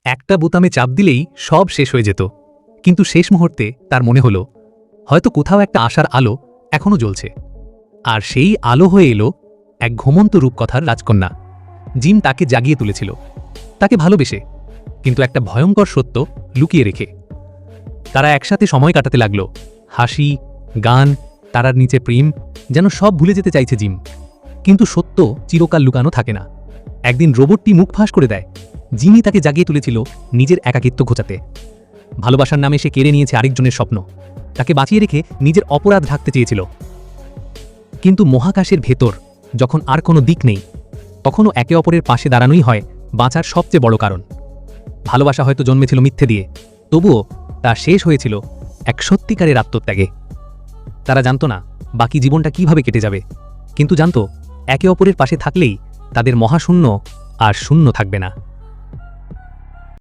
একটা বোতামে চাপ দিলেই সব শেষ হয়ে যেত, কিন্তু শেষ মুহূর্তে তার মনে হলো হয়তো কোথাও একটা আশার আলো এখনও জ্বলছে। আর সেই আলো হয়ে এলো এক ঘুমন্ত রূপকথার রাজকন্যা। জিম তাকে জাগিয়ে তুলেছিল, তাকে ভালোবেসে, কিন্তু একটা ভয়ঙ্কর সত্য লুকিয়ে রেখে। তারা একসাথে সময় কাটাতে লাগলো, হাসি, গান, তারার নিচে প্রেম, যেন সব ভুলে যেতে চাইছে জিম। কিন্তু সত্য চিরকাল লুকানো থাকে না। একদিন রোবটটি মুখ ফাঁস করে দেয়, জিমি তাকে জাগিয়ে তুলেছিল নিজের একাকিত্ব ঘোচাতে। ভালোবাসার নামে সে কেড়ে নিয়েছে আরেকজনের স্বপ্ন, তাকে বাঁচিয়ে রেখে নিজের অপরাধ ঢাকতে চেয়েছিল। কিন্তু মহাকাশের ভেতর যখন আর কোনো দিক নেই, তখনও একে অপরের পাশে দাঁড়ানোই হয় বাঁচার সবচেয়ে বড় কারণ। ভালোবাসা হয়তো জন্মেছিল মিথ্যে দিয়ে, তবুও তা শেষ হয়েছিল এক সত্যিকারের আত্মত্যাগে। তারা জানত না বাকি জীবনটা কিভাবে কেটে যাবে, কিন্তু জানত একে অপরের পাশে থাকলেই তাদের মহাশূন্য আর শূন্য থাকবে না।